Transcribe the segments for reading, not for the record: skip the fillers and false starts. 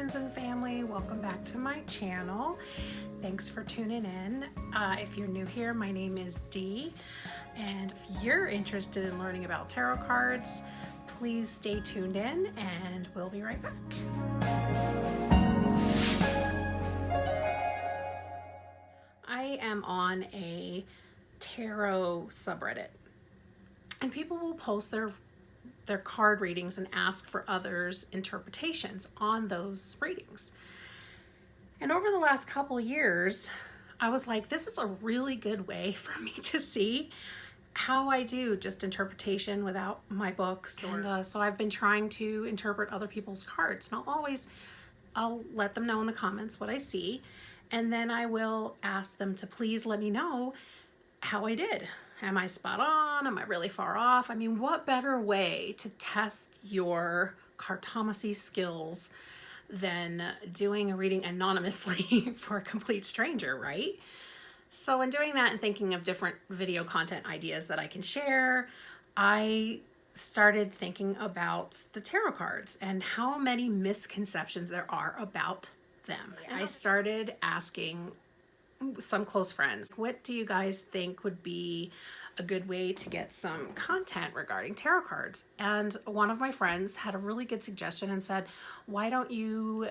friends and family, welcome back to my channel. Thanks for tuning in. If you're new here, my name is Dee, and if you're interested in learning about tarot cards, please stay tuned in and we'll be right back. I am on a tarot subreddit, and people will post their card readings and ask for others' interpretations on those readings. And over the last couple years, I was like, this is a really good way for me to see how I do just interpretation without my books. And so I've been trying to interpret other people's cards. And I'll let them know in the comments what I see. And then I will ask them to please let me know how I did. Am I spot on? Am I really far off? I mean, what better way to test your cartomancy skills than doing a reading anonymously for a complete stranger, right? So in doing that and thinking of different video content ideas that I can share, I started thinking about the tarot cards and how many misconceptions there are about them. I started asking some close friends, what do you guys think would be a good way to get some content regarding tarot cards? And one of my friends had a really good suggestion and said, why don't you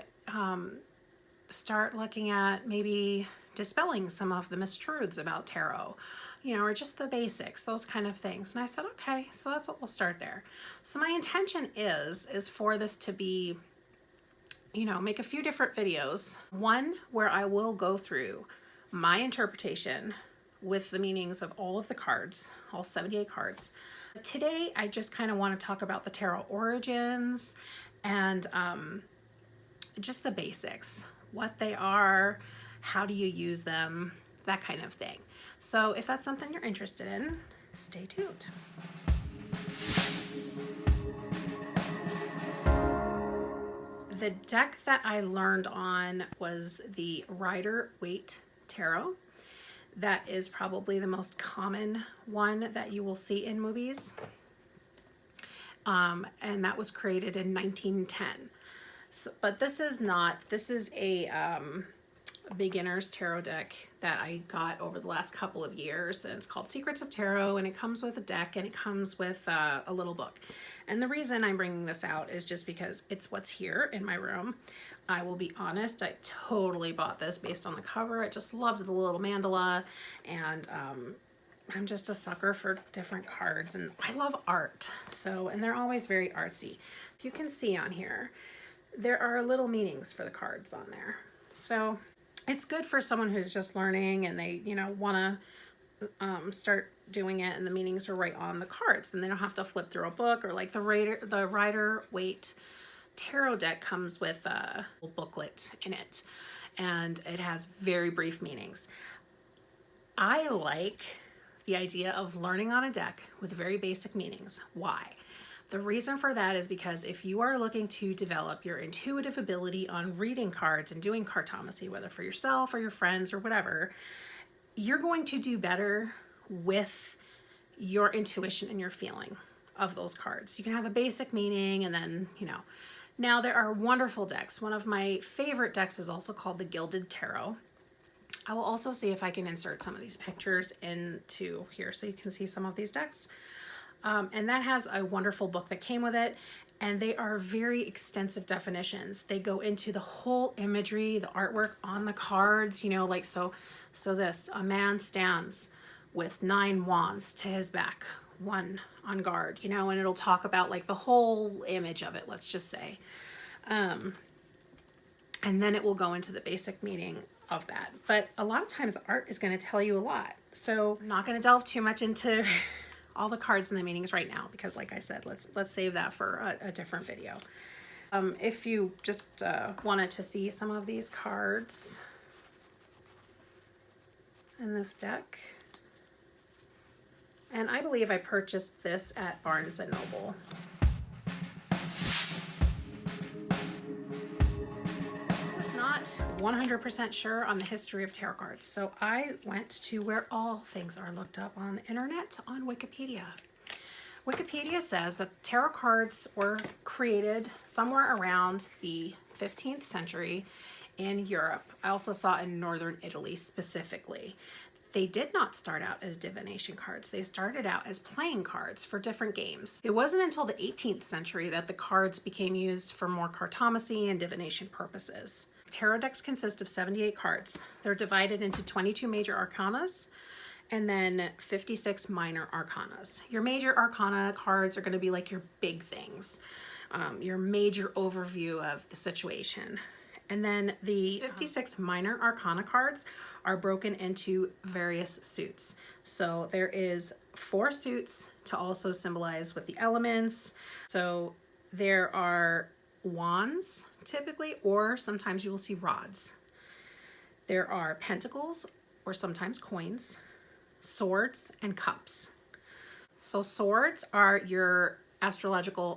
start looking at maybe dispelling some of the mistruths about tarot, or just the basics, those kind of things. And I said, okay, so that's what we'll start there. So my intention is for this to be, make a few different videos. One where I will go through my interpretation with the meanings of all of the cards, all 78 cards. Today, I just kind of want to talk about the tarot origins and just the basics, what they are, how do you use them, that kind of thing. So if that's something you're interested in, stay tuned. The deck that I learned on was the Rider-Waite Tarot. That is probably the most common one that you will see in movies. And that was created in 1910. So, but this is a beginner's tarot deck that I got over the last couple of years, and it's called Secrets of Tarot, and it comes with a deck and it comes with a little book. And the reason I'm bringing this out is just because it's what's here in my room. I will be honest, I totally bought this based on the cover. I just loved the little mandala, and I'm just a sucker for different cards, and I love art. And they're always very artsy. If you can see on here, there are little meanings for the cards on there. So it's good for someone who's just learning and they, want to start doing it, and the meanings are right on the cards, and they don't have to flip through a book. Or like the Rider-Waite Tarot deck comes with a booklet in it, and it has very brief meanings. I like the idea of learning on a deck with very basic meanings. Why? The reason for that is because if you are looking to develop your intuitive ability on reading cards and doing cartomancy, whether for yourself or your friends or whatever, you're going to do better with your intuition and your feeling of those cards. You can have a basic meaning, and then, Now there are wonderful decks. One of my favorite decks is also called the Gilded Tarot. I will also see if I can insert some of these pictures into here so you can see some of these decks. And that has a wonderful book that came with it, and they are very extensive definitions. They go into the whole imagery, the artwork on the cards, so this, a man stands with 9 wands to his back, 1 on guard, and it'll talk about like the whole image of it, let's just say. And then it will go into the basic meaning of that. But a lot of times the art is going to tell you a lot. So I'm not going to delve too much into all the cards and the meanings right now, because like I said, let's save that for a different video. If you just wanted to see some of these cards in this deck, and I believe I purchased this at Barnes & Noble. I was not 100% sure on the history of tarot cards, so I went to where all things are looked up on the internet, on Wikipedia. Wikipedia says that tarot cards were created somewhere around the 15th century in Europe. I also saw it in northern Italy specifically. They did not start out as divination cards. They started out as playing cards for different games. It wasn't until the 18th century that the cards became used for more cartomancy and divination purposes. Tarot decks consist of 78 cards. They're divided into 22 major arcanas and then 56 minor arcanas. Your major arcana cards are going to be like your big things, your major overview of the situation. And then the 56 minor arcana cards are broken into various suits. So there is 4 suits to also symbolize with the elements. So there are wands typically, or sometimes you will see rods. There are pentacles, or sometimes coins, swords, and cups. So swords are your astrological.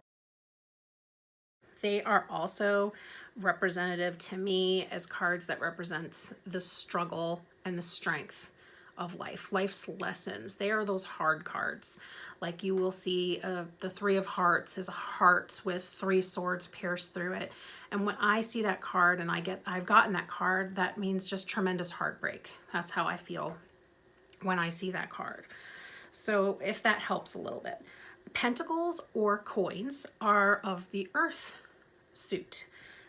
They are also representative to me as cards that represent the struggle and the strength of life, life's lessons. They are those hard cards. Like you will see the 3 of Hearts is a heart with 3 swords pierced through it. And when I see that card and I've gotten that card, that means just tremendous heartbreak. That's how I feel when I see that card. So if that helps a little bit. Pentacles or coins are of the earth suit.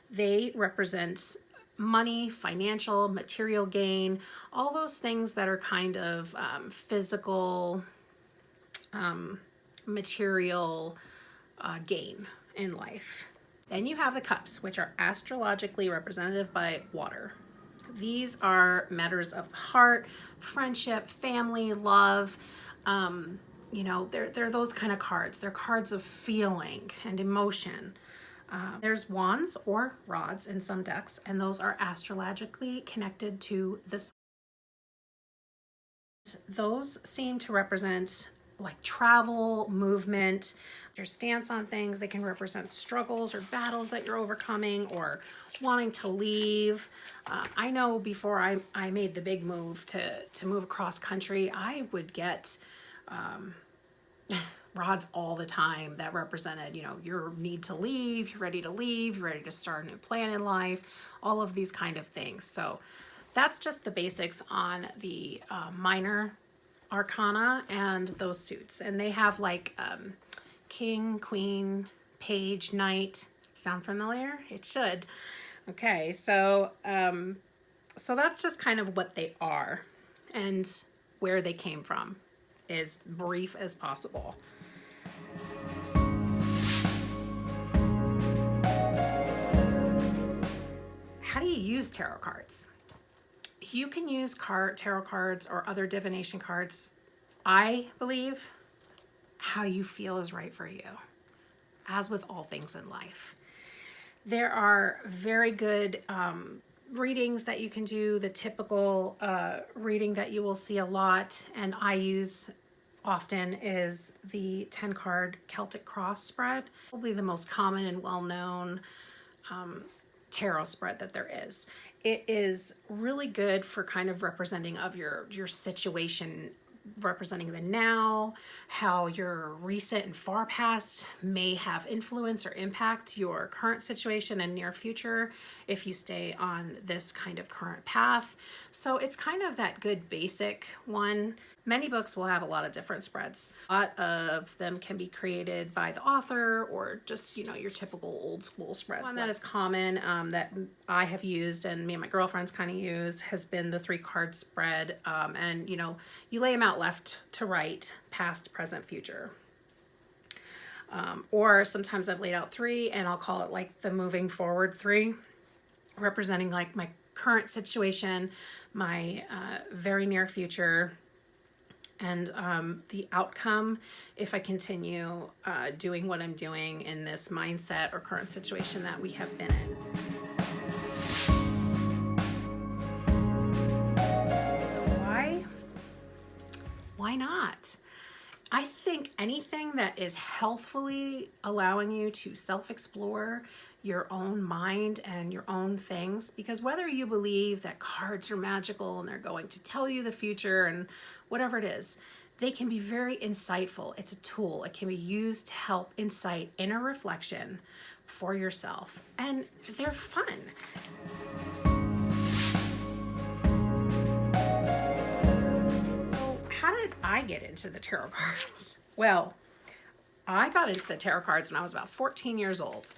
They represent money, financial, material gain, all those things that are kind of physical, material gain in life. Then you have the cups, which are astrologically representative by water. These are matters of the heart, friendship, family, love. You know, they're those kind of cards. They're cards of feeling and emotion. There's wands or rods in some decks, and those are astrologically connected to this. Those seem to represent like travel, movement, your stance on things. They can represent struggles or battles that you're overcoming or wanting to leave. I know before I made the big move to move across country, I would get rods all the time that represented, you know, your need to leave, you're ready to leave, you're ready to start a new plan in life, all of these kind of things. So that's just the basics on the minor arcana and those suits. And they have like king, queen, page, knight. Sound familiar? It should. Okay, so so that's just kind of what they are and where they came from, as brief as possible. How do you use tarot cards? You can use tarot cards or other divination cards, I believe, how you feel is right for you, as with all things in life. There are very good readings that you can do. The typical reading that you will see a lot, and I use often, is the 10-card Celtic cross spread. Probably the most common and well-known tarot spread that there is. It is really good for kind of representing of your situation, representing the now, how your recent and far past may have influence or impact your current situation and near future if you stay on this kind of current path. So it's kind of that good basic one. Many books will have a lot of different spreads. A lot of them can be created by the author or just, you know, your typical old school spreads. One that is common that I have used and me and my girlfriends kind of use has been the 3-card spread. And, you know, you lay them out left to right, past, present, future. Or sometimes I've laid out 3 and I'll call it like the moving forward 3, representing like my current situation, my very near future, and the outcome if I continue doing what I'm doing in this mindset or current situation that we have been in. Why not? I think anything that is healthfully allowing you to self-explore your own mind and your own things, because whether you believe that cards are magical and they're going to tell you the future and whatever it is, they can be very insightful. It's a tool. It can be used to help incite inner reflection for yourself, and they're fun. So how did I get into the tarot cards? Well, I got into the tarot cards when I was about 14 years old,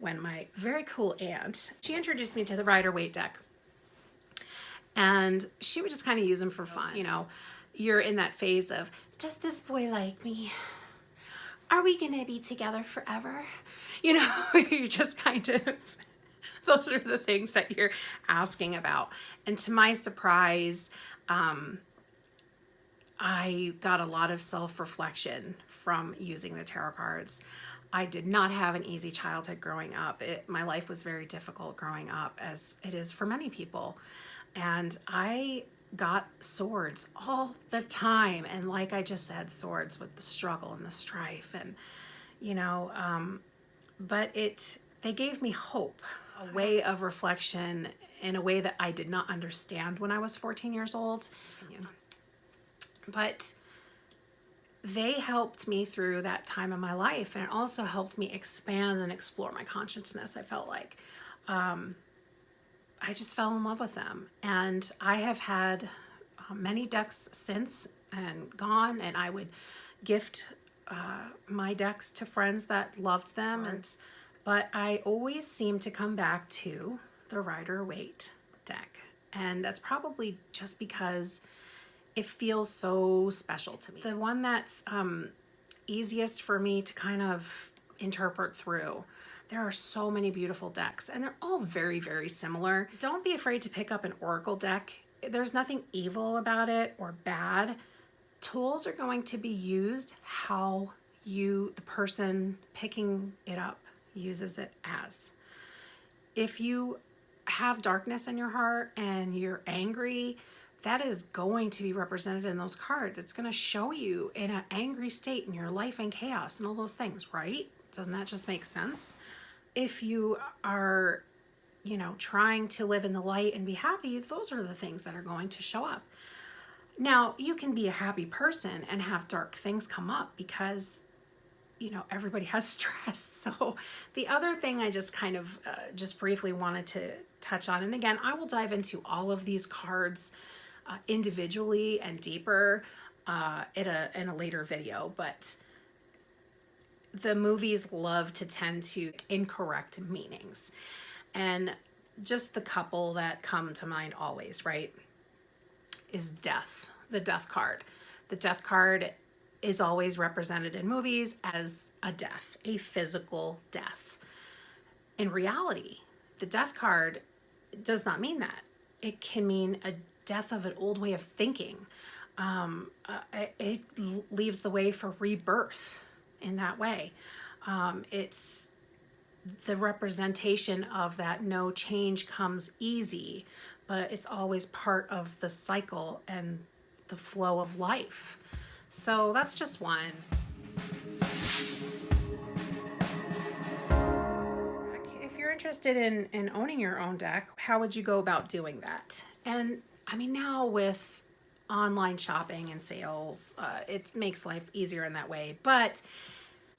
when my very cool aunt, she introduced me to the Rider-Waite deck. And she would just kind of use them for fun. You know, you're in that phase of, does this boy like me? Are we gonna be together forever? You know, you're just kind of, those are the things that you're asking about. And to my surprise, I got a lot of self-reflection from using the tarot cards. I did not have an easy childhood growing up. My life was very difficult growing up, as it is for many people. And I got swords all the time. And like I just said, swords with the struggle and the strife. And, you know, but they gave me hope, a way of reflection in a way that I did not understand when I was 14 years old. But they helped me through that time in my life, and it also helped me expand and explore my consciousness. I felt like I just fell in love with them, and I have had many decks since and gone, and I would gift my decks to friends that loved them, but I always seem to come back to the Rider-Waite deck, and that's probably just because it feels so special to me. The one that's easiest for me to kind of interpret through. There are so many beautiful decks, and they're all very, very similar. Don't be afraid to pick up an oracle deck. There's nothing evil about it or bad. Tools are going to be used how the person picking it up, uses it as. If you have darkness in your heart and you're angry, that is going to be represented in those cards. It's going to show you in an angry state in your life and chaos and all those things, right? Doesn't that just make sense? If you are, trying to live in the light and be happy, those are the things that are going to show up. Now, you can be a happy person and have dark things come up because, everybody has stress. So the other thing I just kind of just briefly wanted to touch on, and again, I will dive into all of these cards individually and deeper in a later video, but the movies love to tend to incorrect meanings. And just the couple that come to mind always, right, is death, the death card. The death card is always represented in movies as a death, a physical death. In reality, the death card does not mean that. It can mean a death of an old way of thinking. It leaves the way for rebirth in that way. It's the representation of that no change comes easy, but it's always part of the cycle and the flow of life. So that's just one. If you're interested in owning your own deck, how would you go about doing that? And I mean, now with online shopping and sales, it makes life easier in that way. But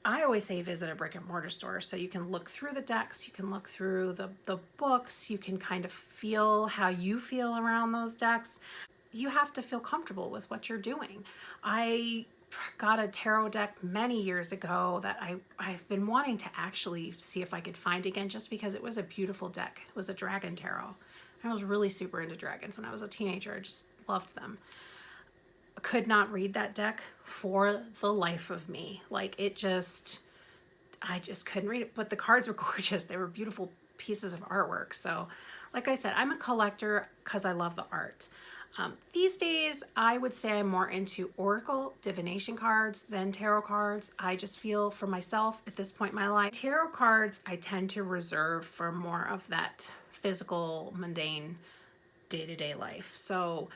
I always say visit a brick and mortar store so you can look through the decks, you can look through the books, you can kind of feel how you feel around those decks. You have to feel comfortable with what you're doing. I got a tarot deck many years ago that I've been wanting to actually see if I could find again, just because it was a beautiful deck. It was a dragon tarot. I was really super into dragons when I was a teenager. I just loved them. I could not read that deck for the life of me. Like I just couldn't read it, but the cards were gorgeous. They were beautiful pieces of artwork. So like I said, I'm a collector because I love the art. These days, I would say I'm more into oracle divination cards than tarot cards. I just feel for myself at this point in my life, tarot cards I tend to reserve for more of that physical, mundane, day-to-day life. So,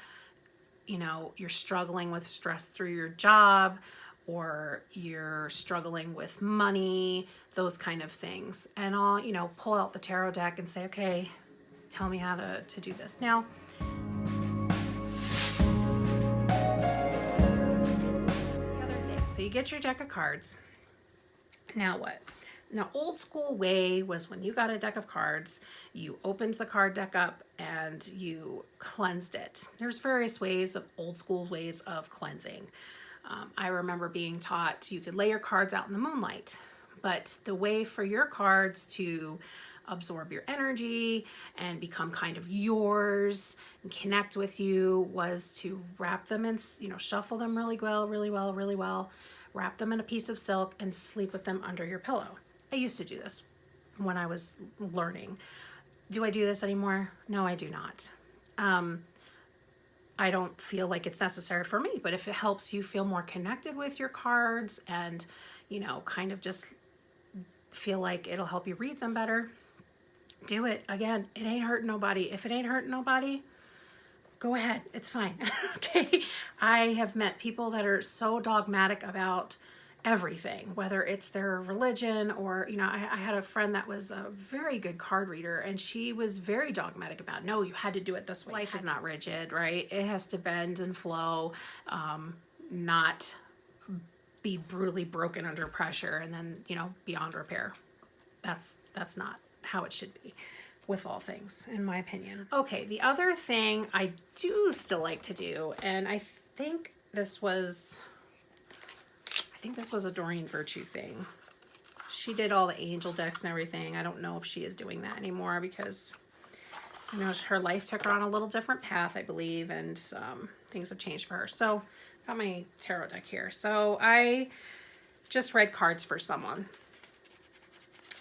you're struggling with stress through your job, or you're struggling with money, those kind of things. And I'll, pull out the tarot deck and say, okay, tell me how to do this. Now, So you get your deck of cards. Now what? Now, old school way was when you got a deck of cards, you opened the card deck up and you cleansed it. There's various ways of old school ways of cleansing. I remember being taught you could lay your cards out in the moonlight, but the way for your cards to absorb your energy and become kind of yours and connect with you was to wrap them in, shuffle them really well, wrap them in a piece of silk and sleep with them under your pillow. I used to do this when I was learning. Do I do this anymore? No, I do not. I don't feel like it's necessary for me, but if it helps you feel more connected with your cards and, kind of just feel like it'll help you read them better, do it. Again, it ain't hurting nobody. If it ain't hurting nobody, go ahead. It's fine. Okay. I have met people that are so dogmatic about everything, whether it's their religion or, I had a friend that was a very good card reader and she was very dogmatic about, no, you had to do it this way. Life is not rigid, right? It has to bend and flow, not be brutally broken under pressure and then, beyond repair. That's not how it should be with all things, in my opinion. Okay, the other thing I do still like to do, and I think this was a Doreen Virtue thing. She did all the angel decks and everything. I don't know if she is doing that anymore because her life took her on a little different path, I believe, and things have changed for her. So I got my tarot deck here. So I just read cards for someone.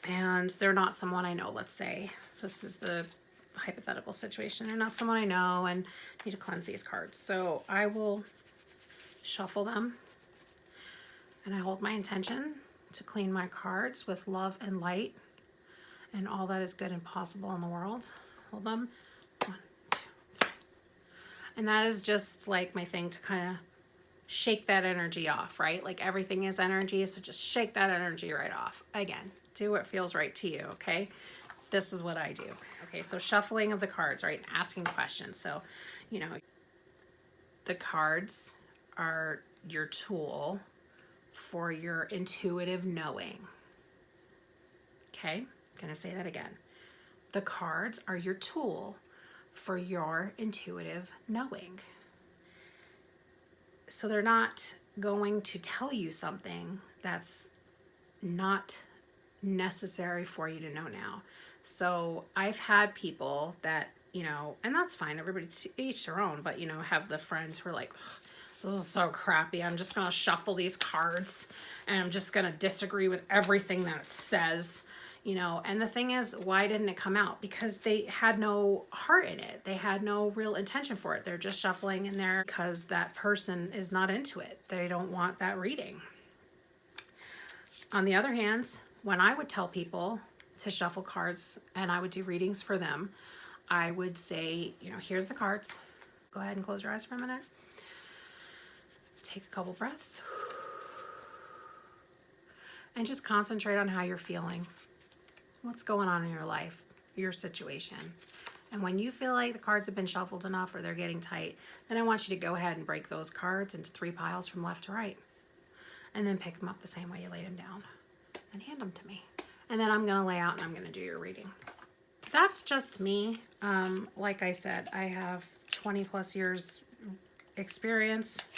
And they're not someone I know, let's say. This is the hypothetical situation. They're not someone I know and need to cleanse these cards. So I will shuffle them. And I hold my intention to clean my cards with love and light and all that is good and possible in the world. Hold them. 1, 2, 3. And that is just like my thing to kind of shake that energy off, right? Like everything is energy, so just shake that energy right off. Again, do what feels right to you, okay? This is what I do. Okay, so shuffling of the cards, right? Asking questions. So, the cards are your tool for your intuitive knowing. Okay, gonna say that again. The cards are your tool for your intuitive knowing. So they're not going to tell you something that's not necessary for you to know now. So I've had people that, and that's fine, everybody each their own, but have the friends who are like, this is so crappy, I'm just gonna shuffle these cards and I'm just gonna disagree with everything that it says, and the thing is, why didn't it come out? Because they had no heart in it. They had no real intention for it. They're just shuffling in there because that person is not into it. They don't want that reading. On the other hand, when I would tell people to shuffle cards and I would do readings for them, I would say, here's the cards. Go ahead and close your eyes for a minute. Take a couple breaths. And just concentrate on how you're feeling. What's going on in your life, your situation. And when you feel like the cards have been shuffled enough or they're getting tight, then I want you to go ahead and break those cards into 3 piles from left to right. And then pick them up the same way you laid them down. And hand them to me. And then I'm going to lay out and I'm going to do your reading. That's just me. Like I said, I have 20 plus years experience,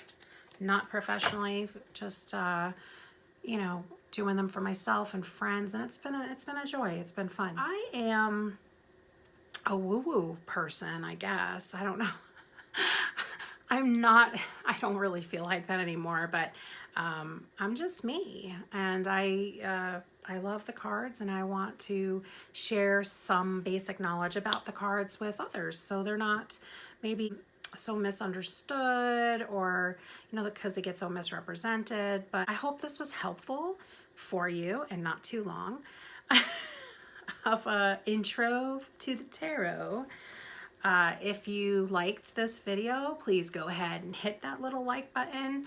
not professionally, just, doing them for myself and friends. And it's been a joy. It's been fun. I am a woo-woo person, I guess. I don't know. I don't really feel like that anymore, but I'm just me. And I love the cards and I want to share some basic knowledge about the cards with others so they're not maybe so misunderstood or, because they get so misrepresented. But I hope this was helpful for you and not too long of an intro to the tarot. If you liked this video, please go ahead and hit that little like button.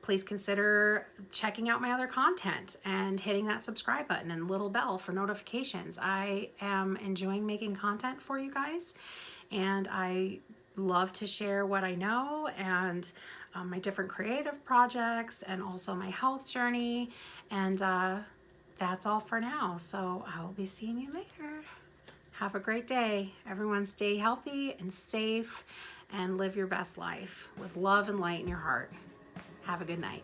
Please consider checking out my other content and hitting that subscribe button and little bell for notifications. I am enjoying making content for you guys, and I love to share what I know, and my different creative projects and also my health journey. And that's all for now. So I will be seeing you later. Have a great day. Everyone stay healthy and safe and live your best life with love and light in your heart. Have a good night.